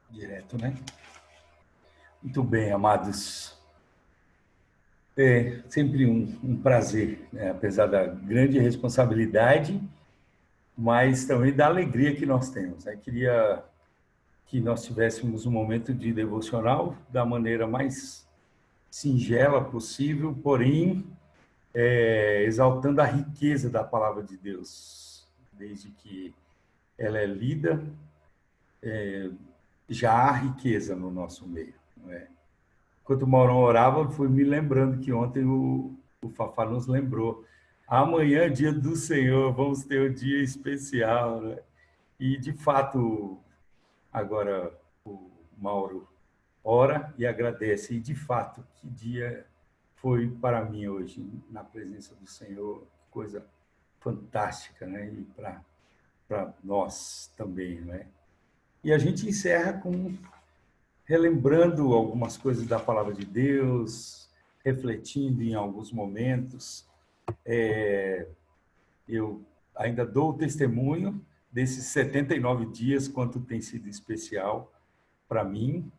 Direto, né? Muito bem, amados. É sempre um prazer, né? Apesar da grande responsabilidade, mas também da alegria que nós temos, né? Queria que nós tivéssemos um momento de devocional da maneira mais singela possível, porém, exaltando a riqueza da palavra de Deus, desde que ela é lida, já há riqueza no nosso meio, não é? Enquanto o Maurão orava, fui me lembrando que ontem o Fafá nos lembrou. Amanhã é dia do Senhor, vamos ter um dia especial, né? E, de fato, agora o Mauro ora e agradece. E, de fato, que dia foi para mim hoje, na presença do Senhor. Coisa fantástica, né? E para nós também, né? E a gente encerra com relembrando algumas coisas da palavra de Deus, refletindo em alguns momentos. Eu ainda dou o testemunho desses 79 dias, quanto tem sido especial para mim.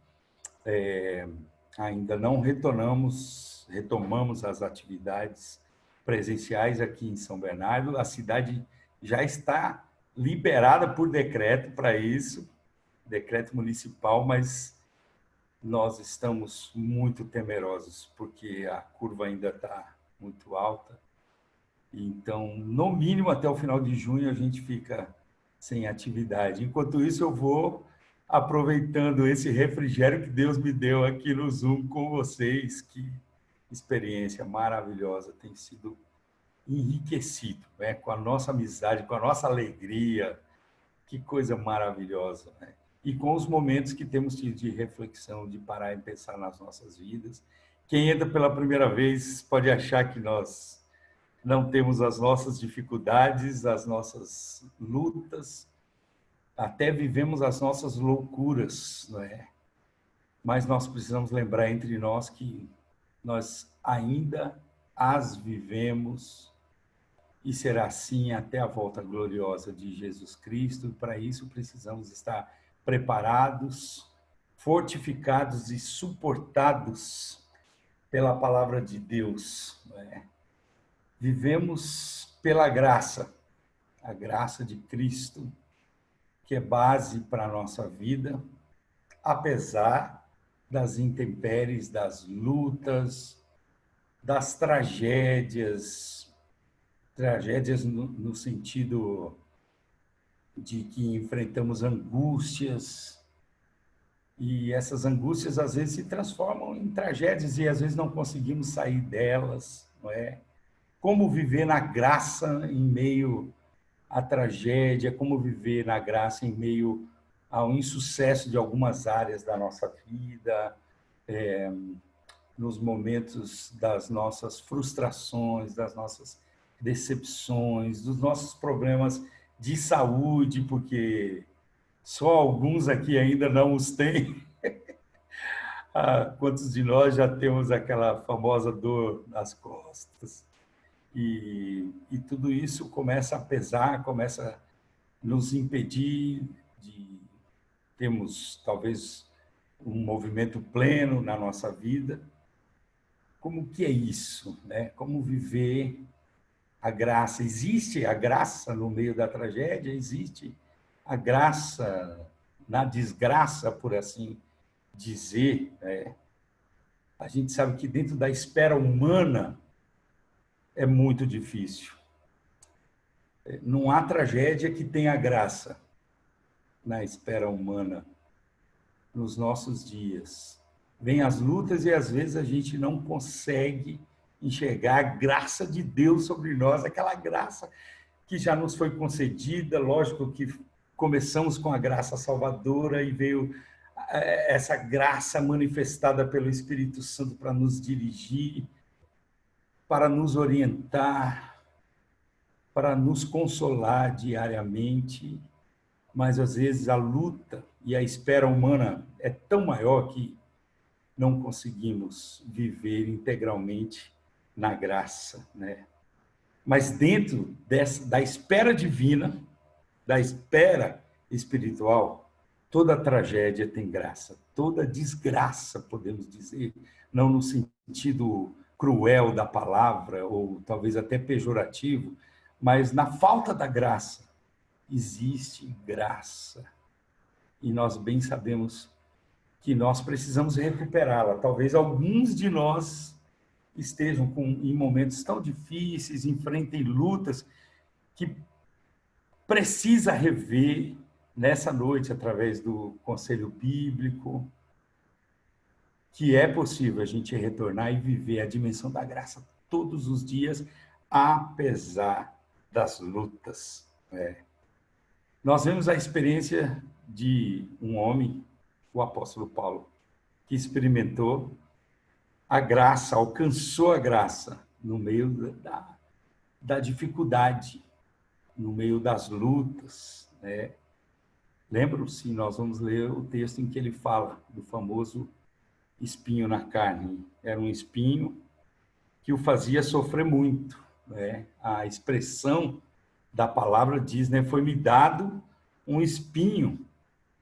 Ainda não retomamos as atividades presenciais aqui em São Bernardo. A cidade já está liberada por decreto para isso, decreto municipal, mas nós estamos muito temerosos, porque a curva ainda está muito alta. Então, no mínimo, até o final de junho, a gente fica sem atividade. Enquanto isso, eu vou aproveitando esse refrigério que Deus me deu aqui no Zoom com vocês. Que experiência maravilhosa, tem sido enriquecido, né? Com a nossa amizade, com a nossa alegria. Que coisa maravilhosa, né? E com os momentos que temos tido de reflexão, de parar e pensar nas nossas vidas. Quem entra pela primeira vez pode achar que nós não temos as nossas dificuldades, as nossas lutas, até vivemos as nossas loucuras, não é? Mas nós precisamos lembrar entre nós que nós ainda as vivemos e será assim até a volta gloriosa de Jesus Cristo. E para isso precisamos estar preparados, fortificados e suportados pela palavra de Deus. Não é? Vivemos pela graça, a graça de Cristo, que é base para a nossa vida, apesar das intempéries, das lutas, das tragédias, tragédias no sentido de que enfrentamos angústias, e essas angústias às vezes se transformam em tragédias e às vezes não conseguimos sair delas, não é? Como viver na graça em meio à tragédia, como viver na graça em meio ao insucesso de algumas áreas da nossa vida, nos momentos das nossas frustrações, das nossas decepções, dos nossos problemas de saúde, porque só alguns aqui ainda não os têm. Quantos de nós já temos aquela famosa dor nas costas? E tudo isso começa a pesar, começa a nos impedir de termos, talvez, um movimento pleno na nossa vida. Como que é isso, né? Como viver a graça? Existe a graça no meio da tragédia? Existe a graça na desgraça, por assim dizer, né? A gente sabe que dentro da espera humana é muito difícil. Não há tragédia que tenha graça na espera humana, nos nossos dias. Vêm as lutas e às vezes a gente não consegue enxergar a graça de Deus sobre nós, aquela graça que já nos foi concedida. Lógico que começamos com a graça salvadora e veio essa graça manifestada pelo Espírito Santo para nos dirigir, para nos orientar, para nos consolar diariamente, mas às vezes a luta e a espera humana é tão maior que não conseguimos viver integralmente na graça, né? Mas da espera divina, da espera espiritual, Toda tragédia tem graça, toda desgraça, podemos dizer, não no sentido cruel da palavra, ou talvez até pejorativo, mas na falta da graça, existe graça. E nós bem sabemos que nós precisamos recuperá-la. Talvez alguns de nós estejam em momentos tão difíceis, enfrentem lutas, que precisa rever nessa noite, através do conselho bíblico, que é possível a gente retornar e viver a dimensão da graça todos os dias, apesar das lutas. Nós vemos a experiência de um homem, o apóstolo Paulo, que experimentou a graça, alcançou a graça no meio da dificuldade, no meio das lutas, né? Lembram-se, nós vamos ler o texto em que ele fala do famoso espinho na carne. Era um espinho que o fazia sofrer muito, né? A expressão da palavra diz, né? Foi-me dado um espinho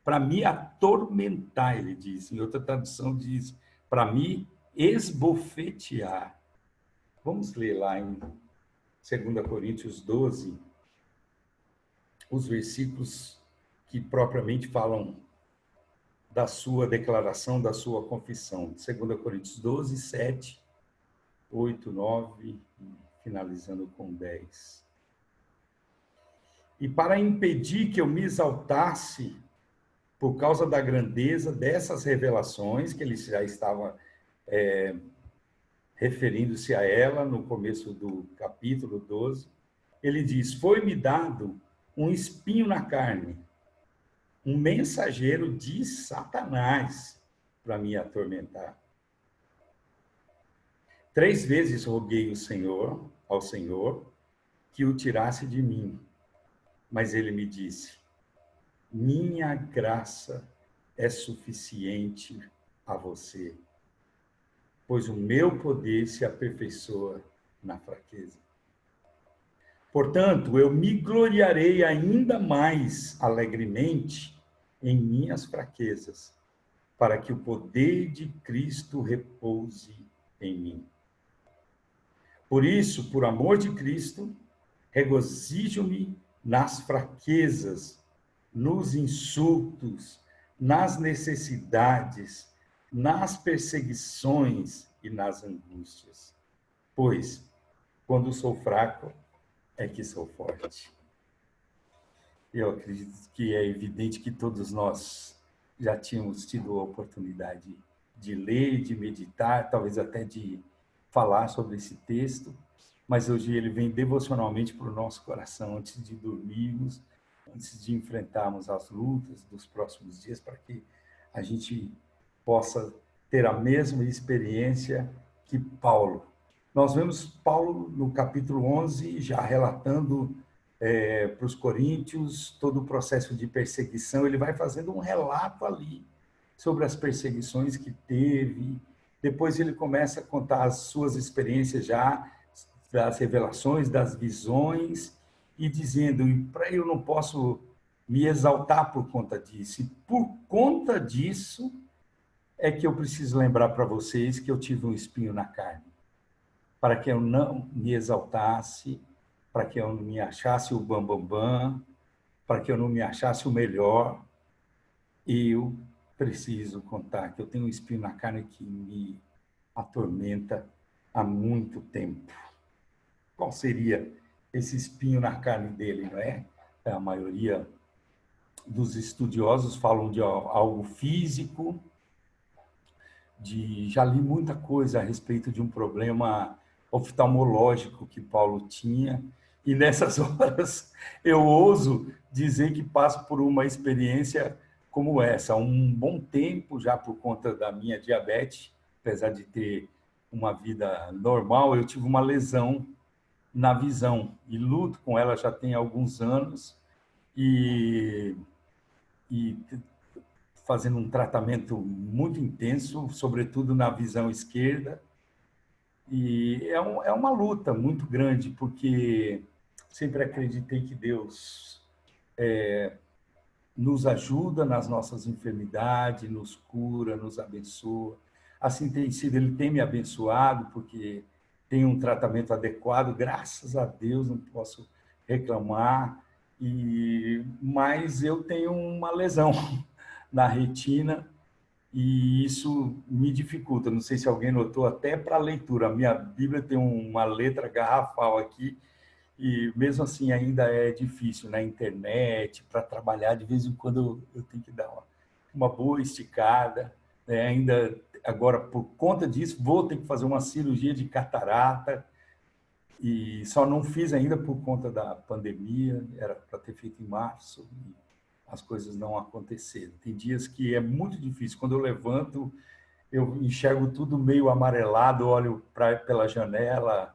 para me atormentar, ele diz. Em outra tradução diz, para me esbofetear. Vamos ler lá em 2 Coríntios 12, os versículos que propriamente falam da sua declaração, da sua confissão. 2 Coríntios 12, 7, 8, 9, finalizando com 10. E para impedir que eu me exaltasse por causa da grandeza dessas revelações, que ele já estava referindo-se a ela no começo do capítulo 12, ele diz, foi-me dado um espinho na carne, um mensageiro de Satanás para me atormentar. 3 vezes roguei ao Senhor, que o tirasse de mim. Mas ele me disse, minha graça é suficiente a você, pois o meu poder se aperfeiçoa na fraqueza. Portanto, eu me gloriarei ainda mais alegremente em minhas fraquezas, para que o poder de Cristo repouse em mim. Por isso, por amor de Cristo, regozijo-me nas fraquezas, nos insultos, nas necessidades, nas perseguições e nas angústias. Pois, quando sou fraco, é que sou forte. Eu acredito que é evidente que todos nós já tínhamos tido a oportunidade de ler, de meditar, talvez até de falar sobre esse texto, mas hoje ele vem devocionalmente para o nosso coração antes de dormirmos, antes de enfrentarmos as lutas dos próximos dias, para que a gente possa ter a mesma experiência que Paulo. Nós vemos Paulo no capítulo 11 já relatando para os coríntios todo o processo de perseguição. Ele vai fazendo um relato ali sobre as perseguições que teve. Depois ele começa a contar as suas experiências já, das revelações, das visões, e dizendo, para eu não posso me exaltar por conta disso. E por conta disso é que eu preciso lembrar para vocês que eu tive um espinho na carne, para que eu não me exaltasse, para que eu não me achasse o bambambam, para que eu não me achasse o melhor. Eu preciso contar que eu tenho um espinho na carne que me atormenta há muito tempo. Qual seria esse espinho na carne dele, não é? A maioria dos estudiosos falam de algo físico, já li muita coisa a respeito de um problema oftalmológico que Paulo tinha, e nessas horas eu ouso dizer que passo por uma experiência como essa. Há um bom tempo, já por conta da minha diabetes, apesar de ter uma vida normal, eu tive uma lesão na visão, e luto com ela já tem alguns anos, e fazendo um tratamento muito intenso, sobretudo na visão esquerda. E é uma luta muito grande, porque sempre acreditei que Deus nos ajuda nas nossas enfermidades, nos cura, nos abençoa. Assim tem sido, ele tem me abençoado, porque tem um tratamento adequado, graças a Deus, não posso reclamar. Mas eu tenho uma lesão na retina e isso me dificulta. Não sei se alguém notou, até para a leitura. A minha Bíblia tem uma letra garrafal aqui, e mesmo assim ainda é difícil na internet, para trabalhar, de vez em quando eu tenho que dar uma boa esticada, né? Ainda agora, por conta disso, vou ter que fazer uma cirurgia de catarata, e só não fiz ainda por conta da pandemia, era para ter feito em março, e as coisas não aconteceram. Tem dias que é muito difícil, quando eu levanto, eu enxergo tudo meio amarelado, olho pela janela.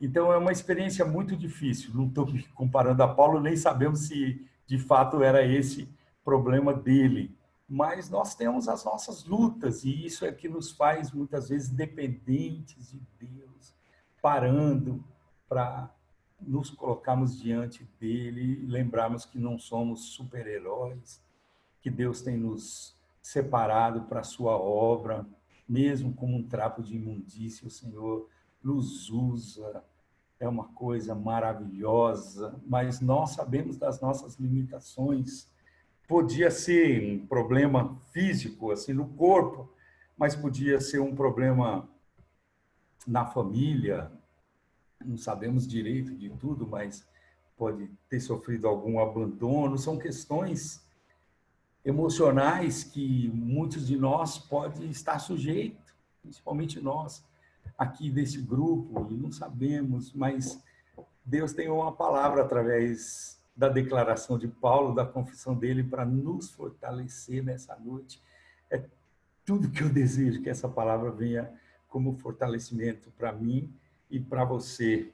Então, é uma experiência muito difícil. Não estou me comparando a Paulo, nem sabemos se de fato era esse problema dele. Mas nós temos as nossas lutas, e isso é que nos faz, muitas vezes, dependentes de Deus, parando para nos colocarmos diante dele e lembrarmos que não somos super-heróis, que Deus tem nos separado para a sua obra, mesmo como um trapo de imundícia, o Senhor nos usa. É uma coisa maravilhosa, mas nós sabemos das nossas limitações. Podia ser um problema físico, assim, no corpo, mas podia ser um problema na família. Não sabemos direito de tudo, mas pode ter sofrido algum abandono. São questões emocionais que muitos de nós podem estar sujeitos, principalmente nós aqui desse grupo, e não sabemos, mas Deus tem uma palavra através da declaração de Paulo, da confissão dele, para nos fortalecer nessa noite. É tudo que eu desejo, que essa palavra venha como fortalecimento para mim e para você.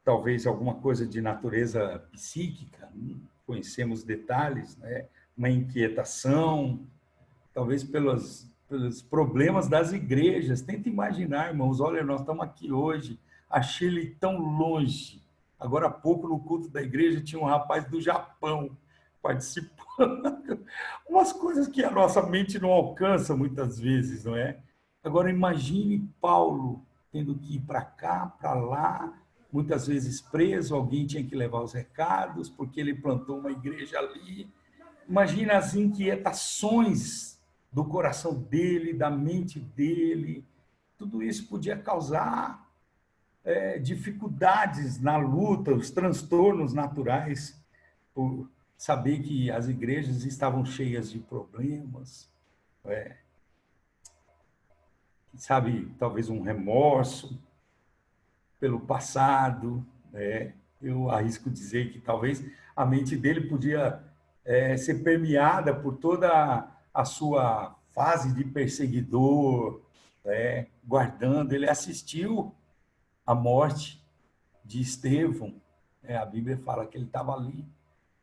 Talvez alguma coisa de natureza psíquica, não conhecemos detalhes, né? Uma inquietação, talvez pelos problemas das igrejas. Tenta imaginar, irmãos, olha, nós estamos aqui hoje, achei ele tão longe. Agora há pouco, no culto da igreja, tinha um rapaz do Japão participando. Umas coisas que a nossa mente não alcança muitas vezes, não é? Agora imagine Paulo tendo que ir para cá, para lá, muitas vezes preso, alguém tinha que levar os recados, porque ele plantou uma igreja ali. Imagina as inquietações do coração dele, da mente dele. Tudo isso podia causar dificuldades na luta, os transtornos naturais, por saber que as igrejas estavam cheias de problemas, sabe, talvez um remorso pelo passado, né? Eu arrisco dizer que talvez a mente dele podia ser permeada por toda a sua fase de perseguidor, né? Guardando. Ele assistiu à morte de Estevão, né? A Bíblia fala que ele estava ali,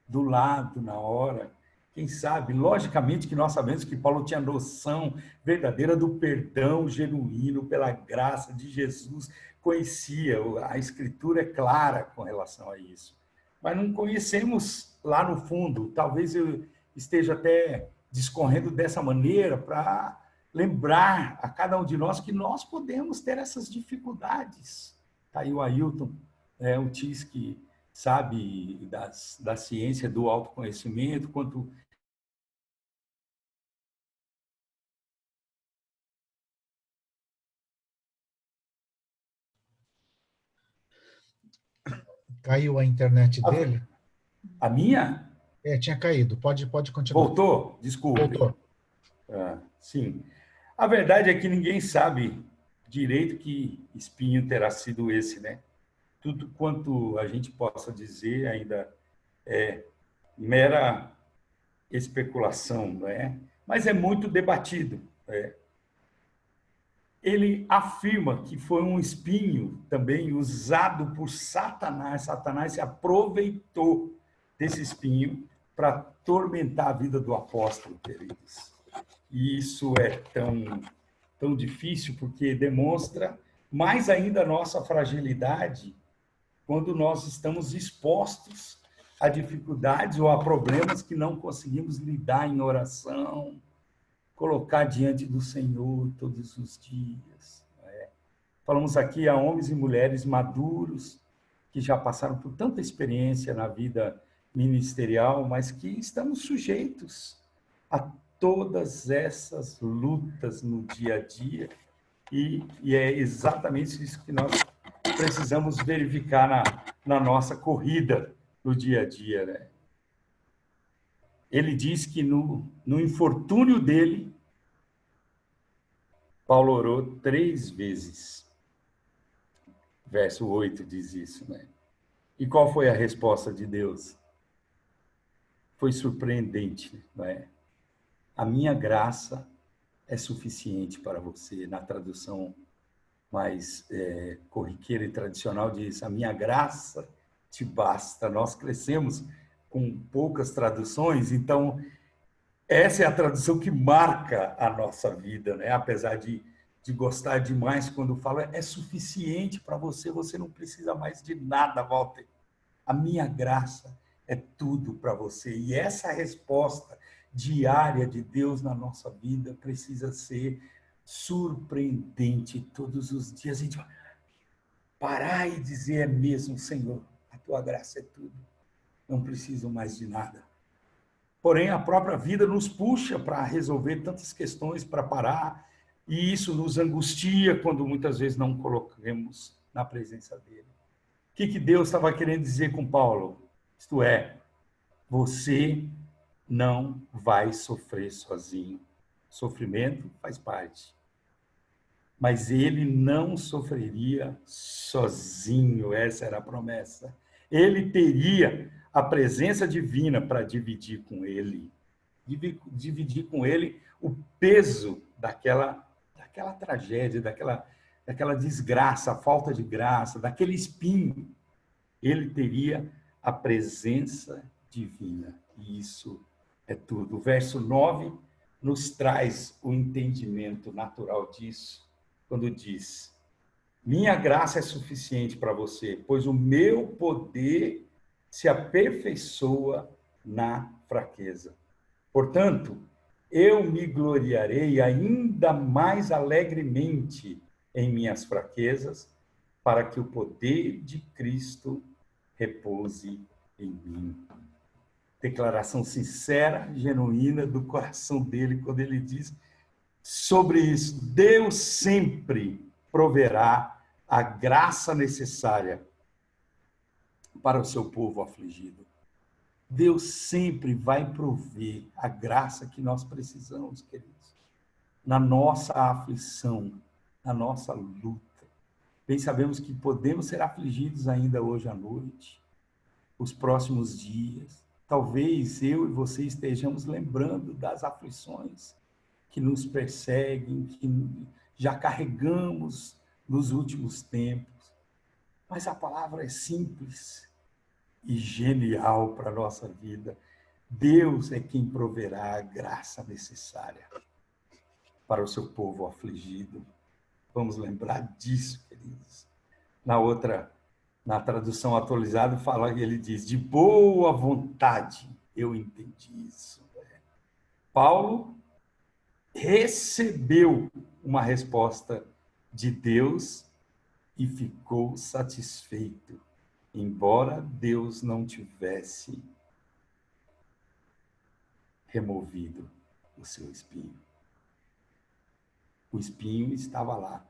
do lado, na hora. Quem sabe, logicamente que nós sabemos que Paulo tinha noção verdadeira do perdão genuíno pela graça de Jesus, conhecia, a Escritura é clara com relação a isso. Mas não conhecemos lá no fundo, talvez eu esteja até discorrendo dessa maneira para lembrar a cada um de nós que nós podemos ter essas dificuldades. Está aí o Ailton, o Tis, que sabe da ciência, do autoconhecimento, quanto Caiu a internet a, dele? a minha Tinha caído. Pode continuar. voltou, desculpe. Voltou. Sim. A verdade é que ninguém sabe direito que espinho terá sido esse, né? Tudo quanto a gente possa dizer ainda é mera especulação, não é? Mas é muito debatido. Ele afirma que foi um espinho também usado por Satanás. Satanás se aproveitou desse espinho para atormentar a vida do apóstolo, queridos. E isso é tão difícil porque demonstra mais ainda a nossa fragilidade quando nós estamos expostos a dificuldades ou a problemas que não conseguimos lidar em oração, colocar diante do Senhor todos os dias. Falamos aqui a homens e mulheres maduros, que já passaram por tanta experiência na vida ministerial, mas que estamos sujeitos a todas essas lutas no dia a dia, e é exatamente isso que nós precisamos verificar na nossa corrida no dia a dia, né? Ele diz que no infortúnio dele, Paulo orou 3 vezes. Verso 8 diz isso, né? E qual foi a resposta de Deus? Foi surpreendente, não é? A minha graça é suficiente para você. Na tradução mais corriqueira e tradicional diz, a minha graça te basta. Nós crescemos com poucas traduções, então essa é a tradução que marca a nossa vida, né? Apesar de gostar demais quando fala, é suficiente para você, você não precisa mais de nada, Walter. A minha graça é tudo para você. E essa resposta diária de Deus na nossa vida precisa ser surpreendente todos os dias. A gente vai parar e dizer, é mesmo, Senhor, a tua graça é tudo. Não preciso mais de nada. Porém, a própria vida nos puxa para resolver tantas questões, para parar, e isso nos angustia quando muitas vezes não colocamos na presença dele. O que Deus estava querendo dizer com Paulo? Isto é, você não vai sofrer sozinho. Sofrimento faz parte. Mas ele não sofreria sozinho, essa era a promessa. Ele teria a presença divina para dividir com ele. Dividir com ele o peso daquela tragédia, daquela desgraça, a falta de graça, daquele espinho. Ele teria a presença divina. E isso é tudo. O verso 9 nos traz o entendimento natural disso, quando diz, minha graça é suficiente para você, pois o meu poder se aperfeiçoa na fraqueza. Portanto, eu me gloriarei ainda mais alegremente em minhas fraquezas, para que o poder de Cristo repouse em mim. Declaração sincera, genuína do coração dele, quando ele diz sobre isso, Deus sempre proverá a graça necessária para o seu povo afligido. Deus sempre vai prover a graça que nós precisamos, queridos, na nossa aflição, na nossa luta. Bem sabemos que podemos ser afligidos ainda hoje à noite, os próximos dias. Talvez eu e você estejamos lembrando das aflições que nos perseguem, que já carregamos nos últimos tempos. Mas a palavra é simples e genial para a nossa vida. Deus é quem proverá a graça necessária para o seu povo afligido. Vamos lembrar disso, queridos. Na tradução atualizada, ele diz, de boa vontade, eu entendi isso. Paulo recebeu uma resposta de Deus e ficou satisfeito, embora Deus não tivesse removido o seu espinho. O espinho estava lá.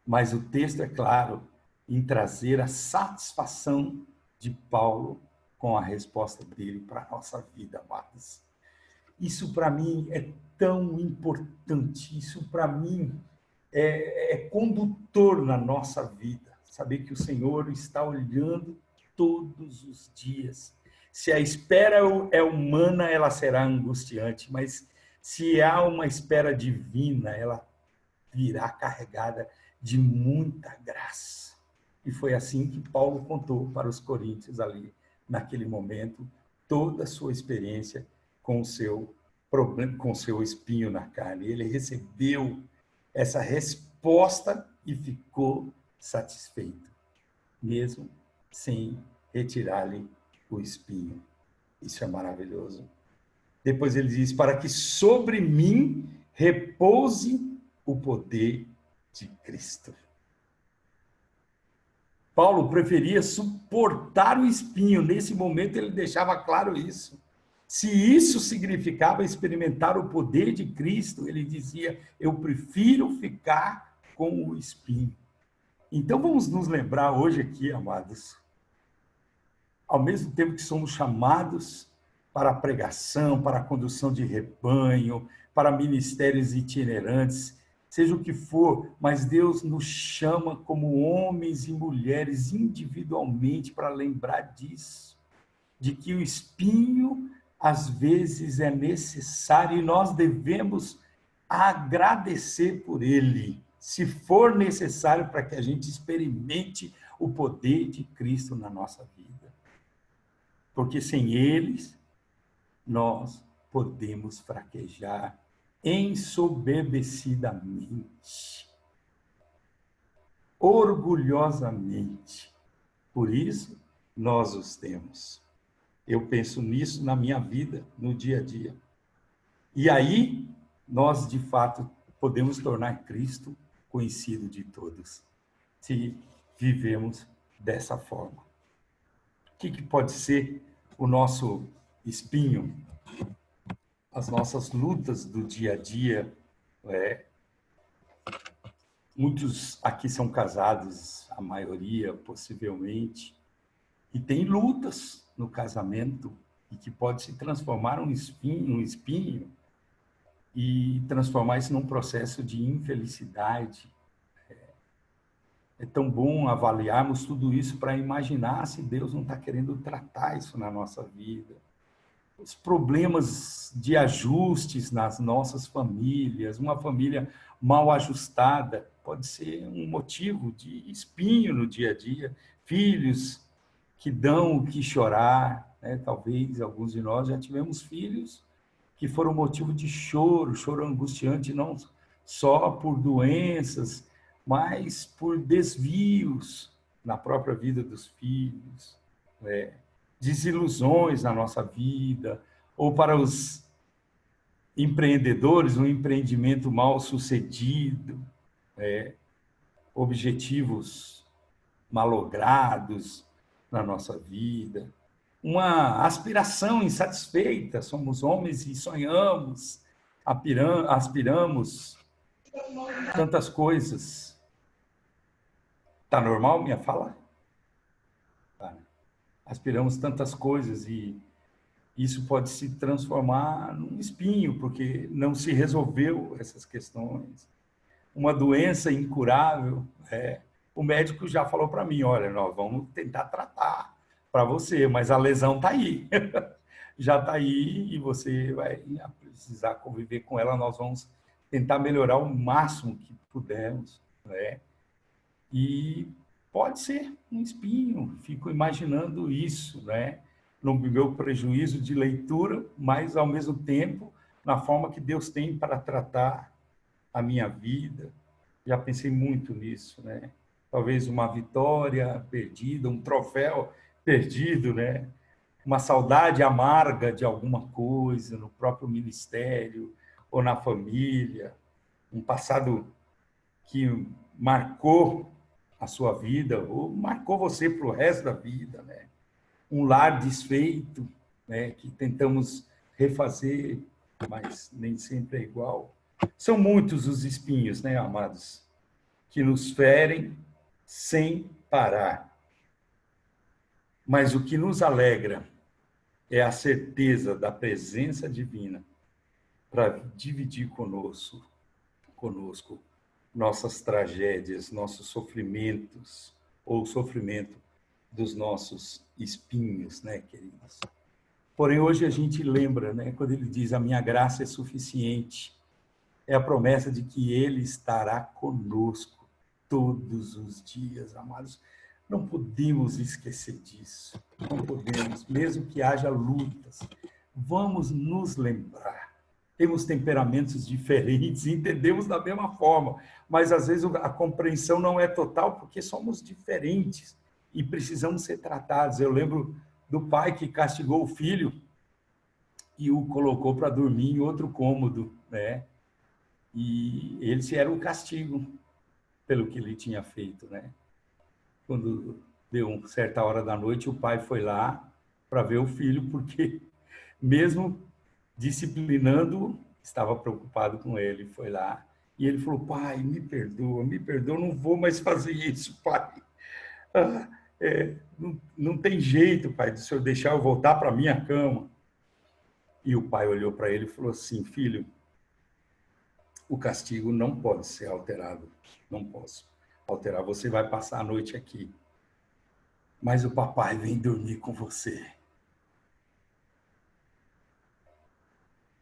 Mas o texto é claro em trazer a satisfação de Paulo com a resposta dele para a nossa vida, amados. Isso para mim é tão importante, isso para mim é condutor na nossa vida. Saber que o Senhor está olhando todos os dias. Se a espera é humana, ela será angustiante, mas se há uma espera divina, ela virá carregada de muita graça. E foi assim que Paulo contou para os coríntios ali, naquele momento, toda a sua experiência com o seu problema, com o seu espinho na carne. Ele recebeu essa resposta e ficou satisfeito, mesmo sem retirar-lhe o espinho. Isso é maravilhoso. Depois ele diz, para que sobre mim repouse o poder de Cristo. Paulo preferia suportar o espinho. Nesse momento ele deixava claro isso. Se isso significava experimentar o poder de Cristo, ele dizia, eu prefiro ficar com o espinho. Então vamos nos lembrar hoje aqui, amados, ao mesmo tempo que somos chamados para a pregação, para a condução de rebanho, para ministérios itinerantes, seja o que for, mas Deus nos chama como homens e mulheres individualmente para lembrar disso, de que o espinho às vezes é necessário e nós devemos agradecer por ele, se for necessário para que a gente experimente o poder de Cristo na nossa vida. Porque sem eles, nós podemos fraquejar ensoberbecidamente, orgulhosamente. Por isso, nós os temos. Eu penso nisso na minha vida, no dia a dia. E aí, nós, de fato, podemos tornar Cristo conhecido de todos, se vivemos dessa forma. O que pode ser o nosso espinho? As nossas lutas do dia a dia. Muitos aqui são casados, a maioria, possivelmente, e tem lutas no casamento, e que pode se transformar um espinho e transformar isso num processo de infelicidade. É tão bom avaliarmos tudo isso para imaginar se Deus não está querendo tratar isso na nossa vida. Os problemas de ajustes nas nossas famílias, uma família mal ajustada, pode ser um motivo de espinho no dia a dia. Filhos que dão o que chorar, né? Talvez alguns de nós já tivemos filhos que foram motivo de choro, choro angustiante, não só por doenças, mas por desvios na própria vida dos filhos, desilusões na nossa vida, ou para os empreendedores, um empreendimento mal sucedido, objetivos malogrados na nossa vida, uma aspiração insatisfeita, somos homens e sonhamos, aspiramos tantas coisas. Tá normal minha fala? Tá. Aspiramos tantas coisas e isso pode se transformar num espinho, porque não se resolveu essas questões. Uma doença incurável, o médico já falou para mim, olha, nós vamos tentar tratar para você, mas a lesão está aí. Já está aí e você vai precisar conviver com ela, nós vamos tentar melhorar o máximo que pudermos, E pode ser um espinho, fico imaginando isso, no meu prejuízo de leitura, mas, ao mesmo tempo, na forma que Deus tem para tratar a minha vida. Já pensei muito nisso, Talvez uma vitória perdida, um troféu perdido, Uma saudade amarga de alguma coisa no próprio ministério ou na família, um passado que marcou a sua vida ou marcou você para o resto da vida, Um lar desfeito, que tentamos refazer, mas nem sempre é igual. São muitos os espinhos, amados, que nos ferem sem parar. Mas o que nos alegra é a certeza da presença divina para dividir conosco nossas tragédias, nossos sofrimentos, ou o sofrimento dos nossos espinhos, queridos? Porém, hoje a gente lembra, quando ele diz, a minha graça é suficiente, é a promessa de que ele estará conosco todos os dias, amados. Não podemos esquecer disso, não podemos, mesmo que haja lutas, vamos nos lembrar. Temos temperamentos diferentes, entendemos da mesma forma, mas às vezes a compreensão não é total porque somos diferentes e precisamos ser tratados. Eu lembro do pai que castigou o filho e o colocou para dormir em outro cômodo, né? E esse era o castigo pelo que ele tinha feito, né? Quando deu uma certa hora da noite, o pai foi lá para ver o filho, porque mesmo disciplinando, estava preocupado com ele, foi lá. E ele falou, pai, me perdoa, não vou mais fazer isso, pai. Ah, não tem jeito, pai, de o senhor deixar eu voltar para a minha cama. E o pai olhou para ele e falou assim, filho, o castigo não pode ser alterado, não posso alterar, você vai passar a noite aqui, mas o papai vem dormir com você.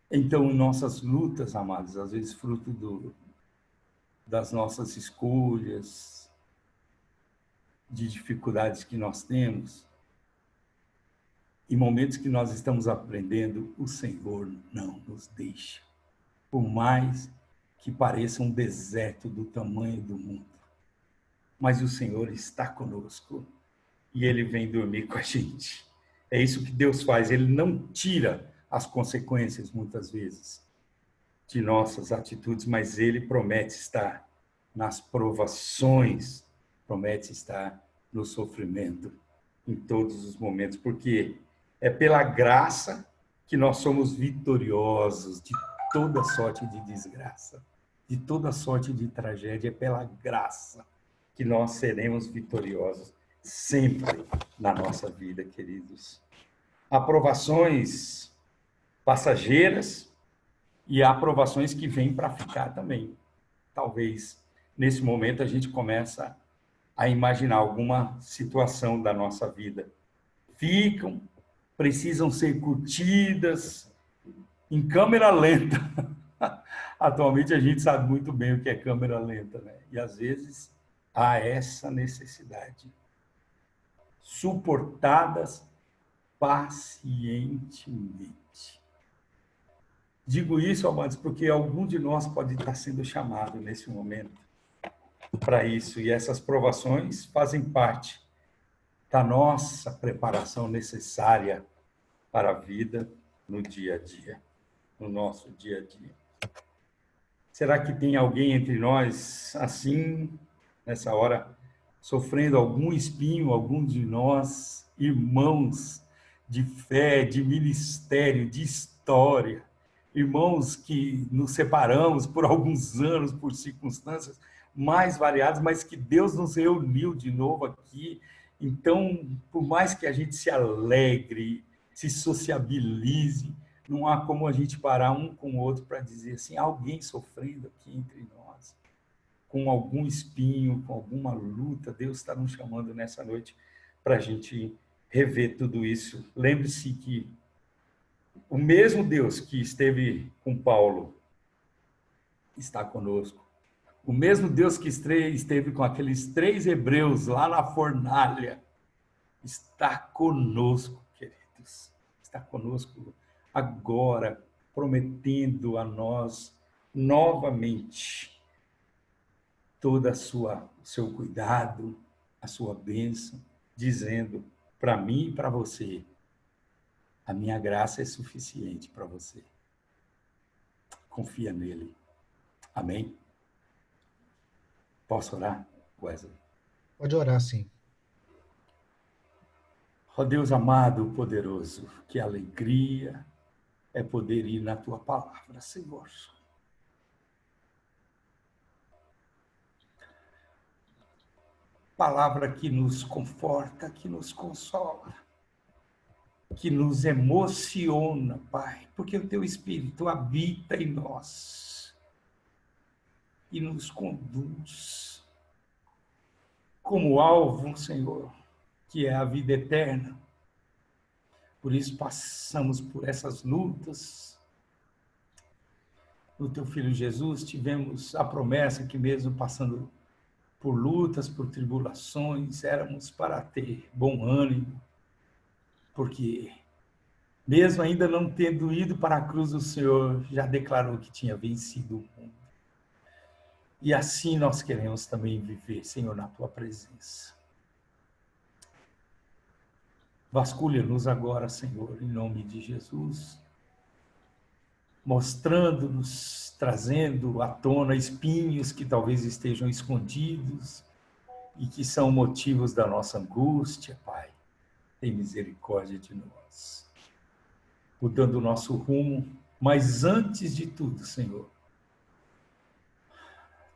Então, nossas lutas, amados, às vezes fruto das nossas escolhas, de dificuldades que nós temos, em momentos que nós estamos aprendendo, o Senhor não nos deixa. Por mais que pareça um deserto do tamanho do mundo. Mas o Senhor está conosco e Ele vem dormir com a gente. É isso que Deus faz, Ele não tira as consequências, muitas vezes, de nossas atitudes, mas Ele promete estar nas provações, promete estar no sofrimento, em todos os momentos, porque é pela graça que nós somos vitoriosos de toda sorte de desgraça, de toda sorte de tragédia, é pela graça que nós seremos vitoriosos sempre na nossa vida, queridos. Aprovações passageiras e aprovações que vêm para ficar também. Talvez nesse momento a gente começa a imaginar alguma situação da nossa vida. Ficam, precisam ser curtidas em câmera lenta. Atualmente a gente sabe muito bem o que é câmera lenta, né? E às vezes há essa necessidade. Suportadas pacientemente. Digo isso, amados, porque algum de nós pode estar sendo chamado nesse momento para isso, e essas provações fazem parte da nossa preparação necessária para a vida no dia a dia, no nosso dia a dia. Será que tem alguém entre nós assim, nessa hora, sofrendo algum espinho, algum de nós, irmãos de fé, de ministério, de história, irmãos que nos separamos por alguns anos, por circunstâncias mais variadas, mas que Deus nos reuniu de novo aqui. Então, por mais que a gente se alegre, se sociabilize, não há como a gente parar um com o outro para dizer assim, alguém sofrendo aqui entre nós, com algum espinho, com alguma luta, Deus está nos chamando nessa noite para a gente rever tudo isso. Lembre-se que o mesmo Deus que esteve com Paulo está conosco. O mesmo Deus que esteve com aqueles 3 hebreus lá na fornalha está conosco, queridos. Está conosco agora, prometendo a nós novamente toda o seu cuidado, a sua bênção, dizendo para mim e para você, a minha graça é suficiente para você. Confia nele. Amém? Posso orar, Wesley? Pode orar, sim. Ó Deus amado, poderoso, que alegria é poder ir na tua palavra, Senhor. Palavra que nos conforta, que nos consola, que nos emociona, Pai, porque o teu Espírito habita em nós e nos conduz como alvo, Senhor, que é a vida eterna. Por isso passamos por essas lutas. No teu Filho Jesus tivemos a promessa que mesmo passando por lutas, por tribulações, éramos para ter bom ânimo, porque mesmo ainda não tendo ido para a cruz, o Senhor já declarou que tinha vencido o mundo. E assim nós queremos também viver, Senhor, na tua presença. Vasculha-nos agora, Senhor, em nome de Jesus, mostrando-nos, trazendo à tona espinhos que talvez estejam escondidos e que são motivos da nossa angústia, Pai. Tem misericórdia de nós, mudando o nosso rumo, mas antes de tudo, Senhor,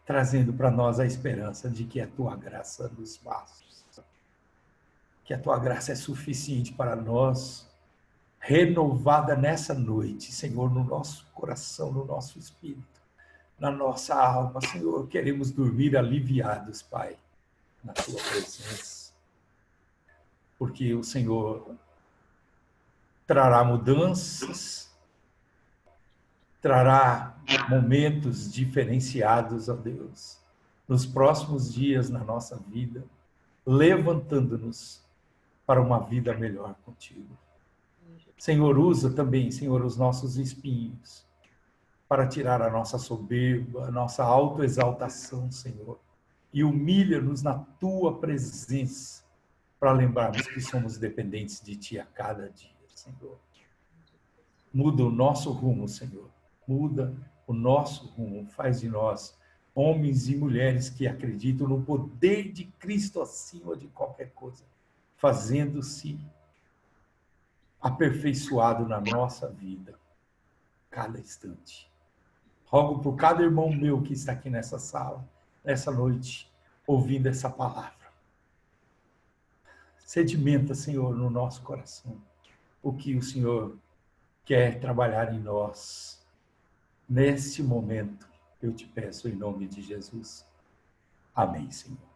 trazendo para nós a esperança de que a Tua graça nos basta, que a Tua graça é suficiente para nós, renovada nessa noite, Senhor, no nosso coração, no nosso espírito, na nossa alma, Senhor, queremos dormir aliviados, Pai, na Tua presença, porque o Senhor trará mudanças, trará momentos diferenciados, ó Deus, nos próximos dias na nossa vida, levantando-nos para uma vida melhor contigo. Senhor, usa também, Senhor, os nossos espinhos para tirar a nossa soberba, a nossa autoexaltação, Senhor, e humilha-nos na Tua presença para lembrarmos que somos dependentes de Ti a cada dia, Senhor. Muda o nosso rumo, Senhor. Muda o nosso rumo. Faz de nós homens e mulheres que acreditam no poder de Cristo acima de qualquer coisa, fazendo-se aperfeiçoado na nossa vida, cada instante. Rogo por cada irmão meu que está aqui nessa sala, nessa noite, ouvindo essa palavra. Sedimenta, Senhor, no nosso coração o que o Senhor quer trabalhar em nós. Neste momento, eu te peço em nome de Jesus. Amém, Senhor.